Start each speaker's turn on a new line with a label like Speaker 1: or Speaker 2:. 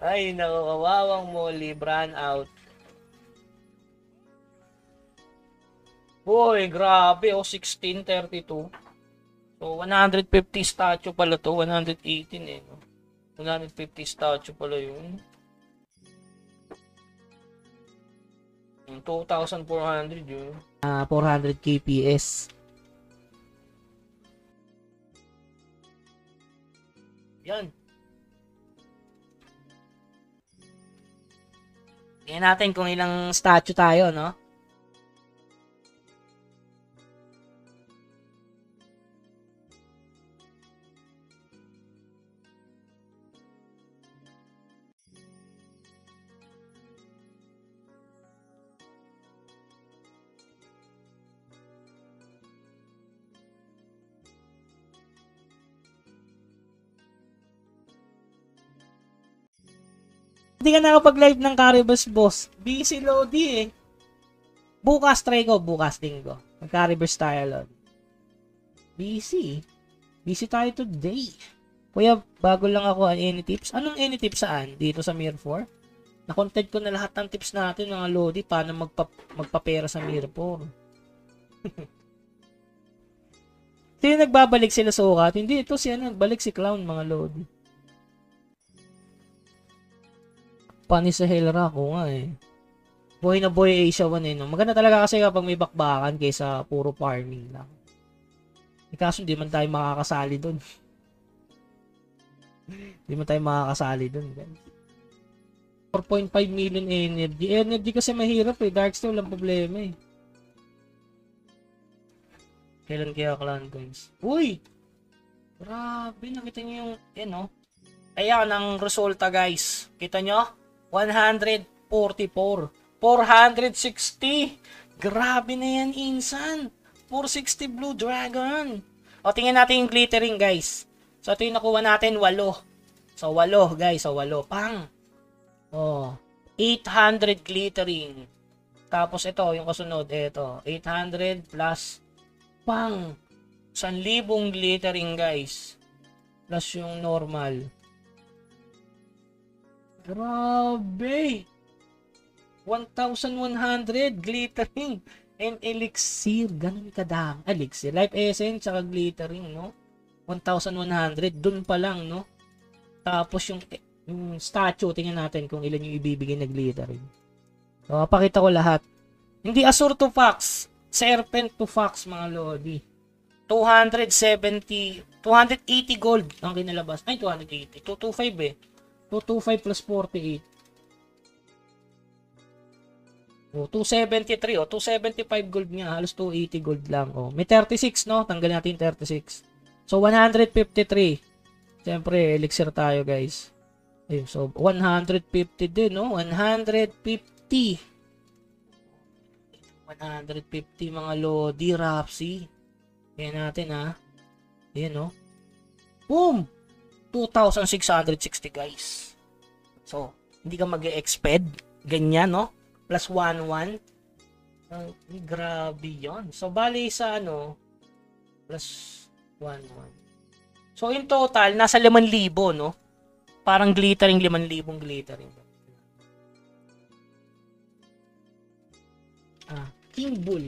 Speaker 1: Ay, nakakawawang Molly, brand out. Boy, grabe, 1632. So, 150 statue pala to, 118 eh, no? 150 statue pala yun. Yung 2,400 yun.
Speaker 2: 400 kps.
Speaker 1: Yan. Tingnan natin kung ilang statue tayo, no?
Speaker 2: Hindi ka nakapag-live ng Caribus, boss. Busy Lodi eh. Bukas try ko, bukas linggo. Mag-Caribus tayo, Lodi. Busy. Busy tayo today. Kuya, bago lang ako ang any tips. Anong any tips saan? Dito sa Mir 4? Na-content ko na lahat ng tips natin, mga Lodi, paano magpapera sa Mir 4. Sino nagbabalik sila sa ukat? Hindi, ito siya nagbalik si Clown, mga Lodi. Panis sa Hellra ko nga eh. Boy na boy Asia 1 eh. No? Maganda talaga kasi kapag may bakbakan kaysa puro farming lang. E kaso hindi man tayo makakasali dun. Hindi man tayo makakasali dun. 4.5 million energy. Energy kasi mahirap eh. Darkstone lang problema eh. Kailan kaya clan coins? Uy! Grabe, nakita nyo yung, no? Ayan ang resulta guys. Kita nyo? 144. 460. Grabe na yan, insan. 460 Blue Dragon. O, tingnan natin yung glittering, guys. So, ito yung nakuha natin, 8. So, 8, guys. So, 8. Pang. O, 800 glittering. Tapos, ito, yung kasunod. Ito, 800 plus pang. 1,000 glittering, guys. Plus yung normal. Grabe! 1,100 glittering and elixir. Ganun kadami. Elixir. Life essence tsaka glittering, no? 1,100. Dun pa lang, no? Tapos yung statue, tingnan natin kung ilan yung ibibigay na glittering. So, pakita ko lahat. Hindi Azure to Fox. Serpent to Fox, mga Lodi. 280 gold ang kinalabas. Ay, 280. 225 eh. 225 plus 48. Oh, 273. Oh, 275 gold nga. Halos 280 gold lang. Oh, may 36, no? Tanggal natin 36. So, 153. Siyempre, elixir tayo, guys. Ayun, so, 150 din, no? 150. 150 mga Lodi, Rapsi. Ayan natin, ha? Ayan, no? Boom! 2,660 guys. So, hindi ka mag-exped. Ganyan, no? Plus 1,1. Grabe yon. So, bali sa ano, plus 1,1. So, in total, nasa 5,000, no? Parang glittering, 5,000 glittering. King Bull.